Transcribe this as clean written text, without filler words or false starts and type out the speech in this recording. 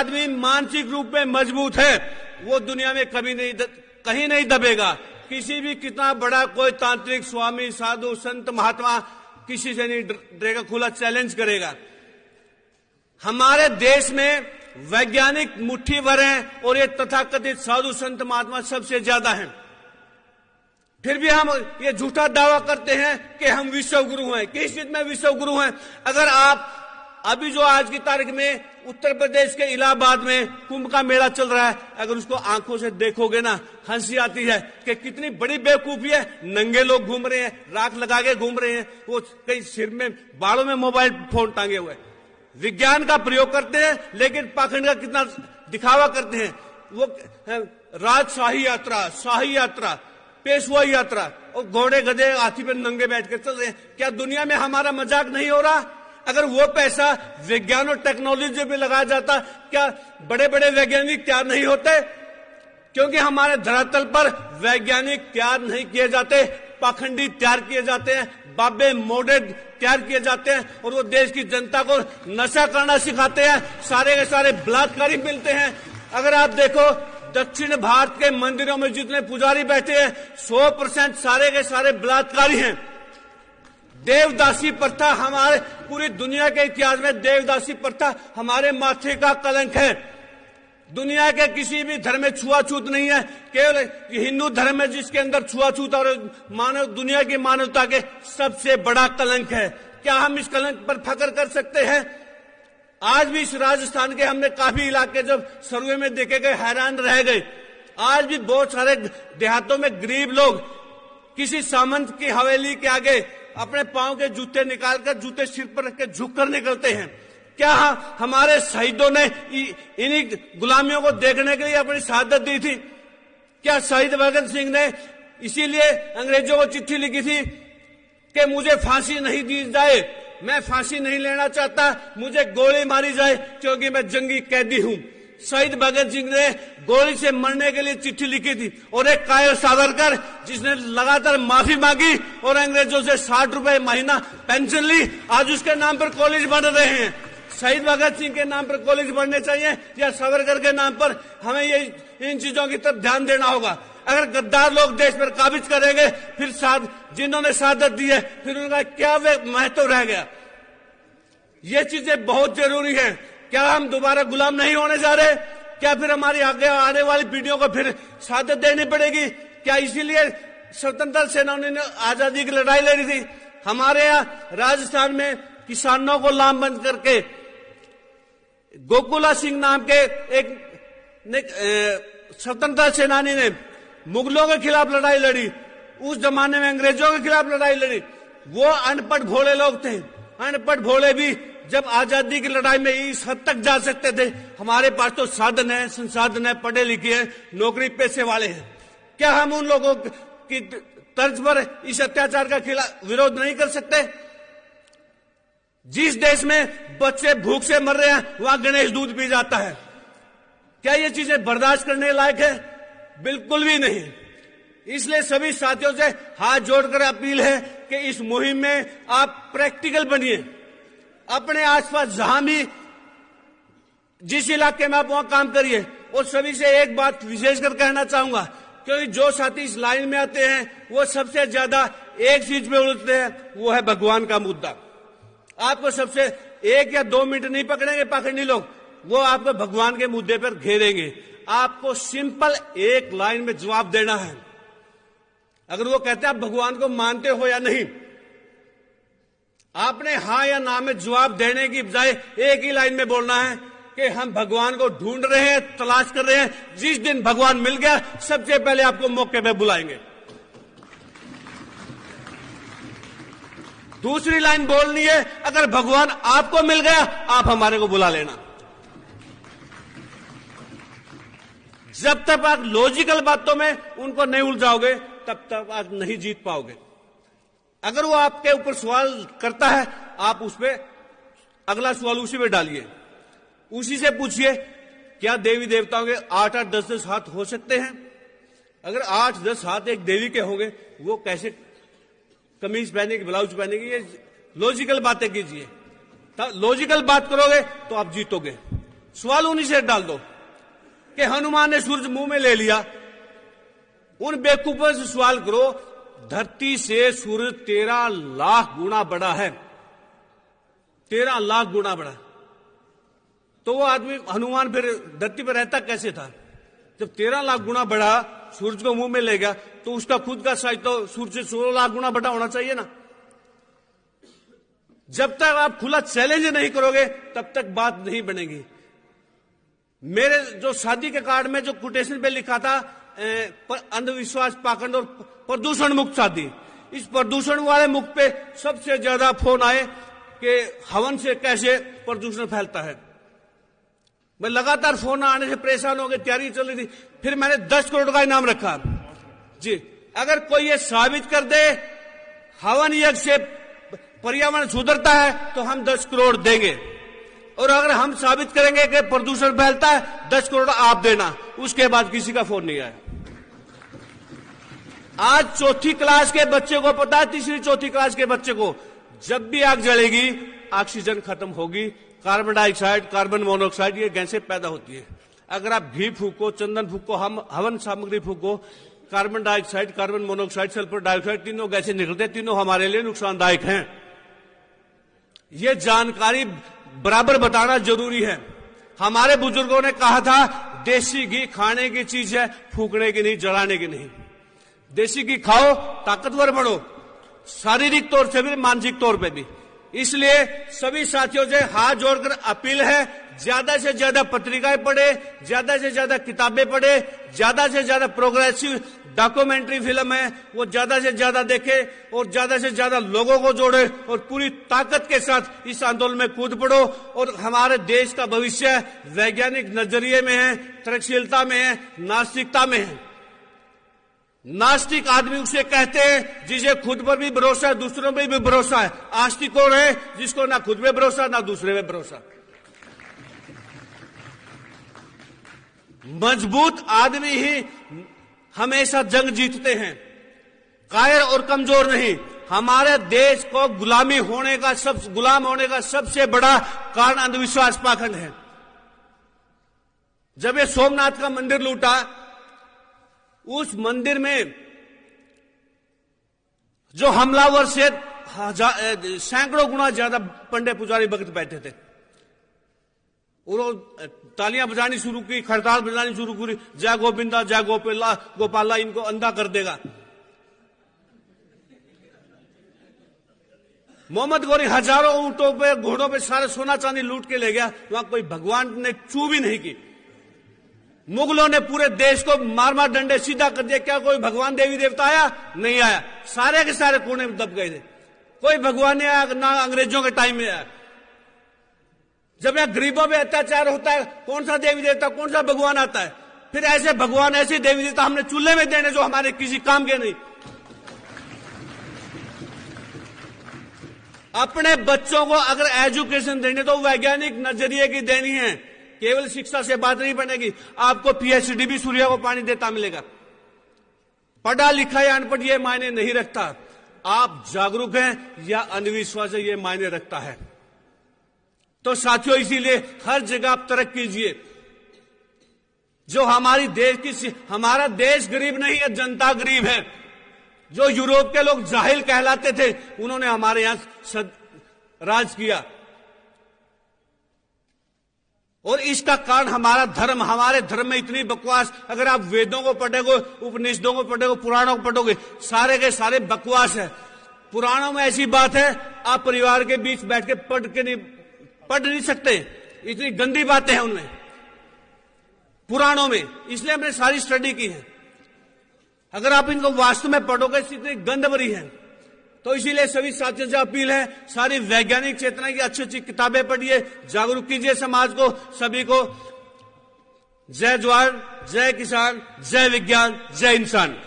आदमी मानसिक रूप में मजबूत है वो दुनिया में कभी नहीं कहीं नहीं दबेगा। किसी भी कितना बड़ा कोई तांत्रिक, स्वामी, साधु, संत, महात्मा किसी से नहीं डरेगा, खुला चैलेंज करेगा। हमारे देश में वैज्ञानिक मुट्ठी भर हैं और ये तथाकथित साधु, संत, महात्मा सबसे ज्यादा हैं। फिर भी हम ये झूठा दावा करते हैं कि हम विश्व गुरु हैं। किस चीज में विश्व गुरु हैं? अगर आप अभी जो आज की तारीख में उत्तर प्रदेश के इलाहाबाद में कुंभ का मेला चल रहा है, अगर उसको आंखों से देखोगे ना, हंसी आती है कि कितनी बड़ी बेवकूफी है। नंगे लोग घूम रहे हैं, राख लगा के घूम रहे हैं, वो कई सिर में बालों में मोबाइल फोन टांगे हुए। विज्ञान का प्रयोग करते हैं लेकिन पाखंड का कितना दिखावा करते हैं। वो राजशाही यात्रा, शाही यात्रा, पेशवा यात्रा और घोड़े, गधे, हाथी पे नंगे बैठ कर चल रहे हैं। क्या दुनिया में हमारा मजाक नहीं हो रहा? अगर वो पैसा विज्ञान और टेक्नोलॉजी पे लगाया जाता, क्या बड़े बड़े वैज्ञानिक तैयार नहीं होते? क्योंकि हमारे धरातल पर वैज्ञानिक तैयार नहीं किए जाते, पाखंडी तैयार किए जाते हैं, बाबे मोड़े तैयार किए जाते हैं और वो देश की जनता को नशा करना सिखाते हैं। सारे के सारे बलात्कारी मिलते हैं। अगर आप देखो दक्षिण भारत के मंदिरों में जितने पुजारी बैठे हैं 100% सारे के सारे बलात्कारी हैं। देवदासी प्रथा हमारे पूरी दुनिया के इतिहास में देवदासी प्रथा हमारे माथे का कलंक है। दुनिया के किसी भी धर्म में छुआछूत नहीं है, केवल हिंदू धर्म में जिसके अंदर छुआछूत और मानव दुनिया की मानवता के सबसे बड़ा कलंक है। क्या हम इस कलंक पर फख्र कर सकते हैं? आज भी इस राजस्थान के हमने काफी इलाके जब सर्वे में देखे गए, हैरान रह गए। आज भी बहुत सारे देहातों में गरीब लोग किसी सामंत की हवेली के आगे अपने पांव के जूते निकालकर जूते सिर पर रख के झुक कर निकलते हैं। क्या हमारे शहीदों ने इन्हीं गुलामियों को देखने के लिए अपनी शहादत दी थी? क्या शहीद भगत सिंह ने इसीलिए अंग्रेजों को चिट्ठी लिखी थी कि मुझे फांसी नहीं दी जाए, मैं फांसी नहीं लेना चाहता, मुझे गोली मारी जाए क्योंकि मैं जंगी कैदी हूं? शहीद भगत सिंह ने गोली से मरने के लिए चिट्ठी लिखी थी और एक कायर सावरकर जिसने लगातार माफी मांगी और अंग्रेजों से 60 रुपए महीना पेंशन ली, आज उसके नाम पर कॉलेज बन रहे हैं। शहीद भगत सिंह के नाम पर कॉलेज बनने चाहिए या सावरकर के नाम पर? हमें ये इन चीजों की तरफ ध्यान देना होगा। अगर गद्दार लोग देश पर काबिज करेंगे, फिर जिन्होंने शहादत दी है फिर उनका क्या महत्व रह गया? ये चीजें बहुत जरूरी है। क्या हम दोबारा गुलाम नहीं होने जा रहे? क्या फिर हमारी आगे आने वाली पीढ़ियों को फिर शहादत देनी पड़ेगी? क्या इसीलिए स्वतंत्रता सेनानियों ने आजादी की लड़ाई लड़ी थी? हमारे यहाँ राजस्थान में किसानों को लामबंद करके गोकुला सिंह नाम के एक स्वतंत्रता सेनानी ने मुगलों के खिलाफ लड़ाई लड़ी, उस जमाने में अंग्रेजों के खिलाफ लड़ाई लड़ी। वो अनपढ़ भोले लोग थे। अनपढ़ भोले भी जब आजादी की लड़ाई में इस हद तक जा सकते थे, हमारे पास तो साधन है, संसाधन है, पढ़े लिखे हैं, नौकरी पेशे वाले हैं। क्या हम उन लोगों की तर्ज पर इस अत्याचार का खिलाफ विरोध नहीं कर सकते? जिस देश में बच्चे भूख से मर रहे हैं वहां गणेश दूध पी जाता है। क्या ये चीजें बर्दाश्त करने लायक है? बिल्कुल भी नहीं। इसलिए सभी साथियों से हाथ जोड़कर अपील है कि इस मुहिम में आप प्रैक्टिकल बनिए। अपने आसपास जहां भी जिस इलाके में आप वहां काम करिए। और सभी से एक बात विशेषकर कहना चाहूंगा, क्योंकि जो साथी इस लाइन में आते हैं वो सबसे ज्यादा एक चीज पे उलझते हैं, वो है भगवान का मुद्दा। आपको सबसे 1 या 2 मिनट नहीं पकड़ेंगे पाखंडी लोग, वो आपको भगवान के मुद्दे पर घेरेंगे। आपको सिंपल एक लाइन में जवाब देना है। अगर वो कहते हैं आप भगवान को मानते हो या नहीं, आपने हाँ या ना में जवाब देने की बजाय एक ही लाइन में बोलना है कि हम भगवान को ढूंढ रहे हैं, तलाश कर रहे हैं। जिस दिन भगवान मिल गया सबसे पहले आपको मौके पे बुलाएंगे। दूसरी लाइन बोलनी है, अगर भगवान आपको मिल गया आप हमारे को बुला लेना। जब तक आप लॉजिकल बातों में उनको नहीं उलझाओगे तब तक आप नहीं जीत पाओगे। अगर वो आपके ऊपर सवाल करता है, आप उस पर अगला सवाल उसी पे डालिए, उसी से पूछिए क्या देवी देवताओं के 8-8, 10-10 हाथ हो सकते हैं? अगर 8-10 हाथ एक देवी के होंगे, वो कैसे कमीज पहनेगी, ब्लाउज पहनेगी? ये लॉजिकल बातें कीजिए। लॉजिकल बात करोगे तो आप जीतोगे। सवाल उन्हीं से डाल दो कि हनुमान ने सूरज मुंह में ले लिया। उन बेवकूफों से सवाल करो, धरती से सूरज 13 लाख गुना बड़ा है, 13 लाख गुना बड़ा। तो वो आदमी हनुमान फिर धरती पर रहता कैसे था? जब 13 लाख गुना बड़ा सूरज को मुंह में ले गया, तो उसका खुद का साइज तो सूरज से 16 लाख गुना बड़ा होना चाहिए ना। जब तक आप खुला चैलेंज नहीं करोगे तब तक बात नहीं बनेगी। मेरे जो शादी के कार्ड में जो कोटेशन पे लिखा था, अंधविश्वास, पाखंड और प्रदूषण मुक्त शादी, इस प्रदूषण वाले मुक्त पे सबसे ज्यादा फोन आए कि हवन से कैसे प्रदूषण फैलता है। मैं लगातार फोन आने से परेशान हो गए, तैयारी चल रही थी। फिर मैंने 10 करोड़ का इनाम रखा जी। अगर कोई ये साबित कर दे हवन यज्ञ से पर्यावरण सुधरता है तो हम 10 करोड़ देंगे, और अगर हम साबित करेंगे कि प्रदूषण फैलता है 10 करोड़ आप देना। उसके बाद किसी का फोन नहीं आया। आज चौथी क्लास के बच्चे को पता है, तीसरी चौथी क्लास के बच्चे को, जब भी आग जलेगी ऑक्सीजन खत्म होगी, कार्बन डाइऑक्साइड, कार्बन मोनोऑक्साइड, ये गैसें पैदा होती है। अगर आप घी फूको, चंदन फूको, हम हवन सामग्री फूको, carbon dioxide, carbon monoxide, sulphur dioxide, तीनों गैसें निकलते, तीनों हमारे लिए नुकसानदायक हैं। ये जानकारी बराबर बताना जरूरी है। हमारे बुजुर्गों ने कहा था देसी घी खाने की चीज है, फूकने की नहीं, जलाने की नहीं। देसी घी खाओ, ताकतवर बढ़ो, शारीरिक तौर से भी, मानसिक तौर पे भी। इसलिए सभी साथियों से हाथ जोड़कर अपील है, ज्यादा से ज्यादा पत्रिकाएं पढ़े, ज्यादा से ज्यादा किताबें पढ़े, ज्यादा से ज्यादा प्रोग्रेसिव डॉक्यूमेंट्री फिल्म है वो ज्यादा से ज्यादा देखे, और ज्यादा से ज्यादा लोगों को जोड़े, और पूरी ताकत के साथ इस आंदोलन में कूद पड़ो। और हमारे देश का भविष्य वैज्ञानिक नजरिए में है, तरक्शीलता में है, नास्तिकता में है। नास्तिक आदमी उसे कहते हैं जिसे खुद पर भी भरोसा है, दूसरों पर भी भरोसा है। आस्तिक कौन है? जिसको ना खुद पे भरोसा ना दूसरे पे भरोसा। मजबूत आदमी ही हमेशा जंग जीतते हैं, कायर और कमजोर नहीं। हमारे देश को गुलाम होने का सबसे बड़ा कारण अंधविश्वास, पाखंड है। जब ये सोमनाथ का मंदिर लूटा, उस मंदिर में जो हमलावर से सैकड़ों गुना ज्यादा पंडे पुजारी भक्त बैठे थे, उन्होंने तालियां बजानी शुरू की, खड़ताल बजानी शुरू की, जय गोविंदा, जय गोपाला, इनको अंधा कर देगा। मोहम्मद गौरी हजारों ऊंटों पे, घोड़ों पे सारे सोना चांदी लूट के ले गया। वहां कोई भगवान ने चू भी नहीं की। मुगलों ने पूरे देश को मार मार डंडे सीधा कर दिया। क्या कोई भगवान देवी देवता आया? नहीं आया। सारे के सारे कोने में दब गए थे। कोई भगवान नहीं आया, ना अंग्रेजों के टाइम में आया। जब यहां गरीबों पे अत्याचार होता है, कौन सा देवी देवता, कौन सा भगवान आता है? फिर ऐसे भगवान, ऐसे देवी देवता हमने चूल्हे में देने जो हमारे किसी काम के नहीं। अपने बच्चों को अगर एजुकेशन देनी तो वैज्ञानिक नजरिए की देनी है। केवल शिक्षा से बात नहीं बनेगी। आपको पीएचडी भी सूर्य को पानी देता मिलेगा। पढ़ा लिखा या अनपढ़ ये मायने नहीं रखता। आप जागरूक हैं या अंधविश्वास है ये मायने रखता है। तो साथियों, इसीलिए हर जगह आप तरक्की कीजिए। जो हमारी देश की, हमारा देश गरीब नहीं है, जनता गरीब है। जो यूरोप के लोग जाहिल कहलाते थे, उन्होंने हमारे यहां राज किया। और इसका कारण हमारा धर्म। हमारे धर्म में इतनी बकवास, अगर आप वेदों को पढ़ोगे, उपनिषदों को पढ़ोगे, पुराणों को पढ़ोगे, सारे के सारे बकवास है। पुराणों में ऐसी बात है आप परिवार के बीच बैठ के पढ़ नहीं सकते, इतनी गंदी बातें हैं उनमें, पुराणों में। इसलिए हमने सारी स्टडी की है। अगर आप इनको वास्तव में पढ़ोगे, इतनी गंद भरी है। तो इसीलिए सभी साथियों से अपील है, सारी वैज्ञानिक चेतना की अच्छी अच्छी किताबें पढ़िए, जागरूक कीजिए समाज को, सभी को। जय जवान, जय किसान, जय विज्ञान, जय इंसान।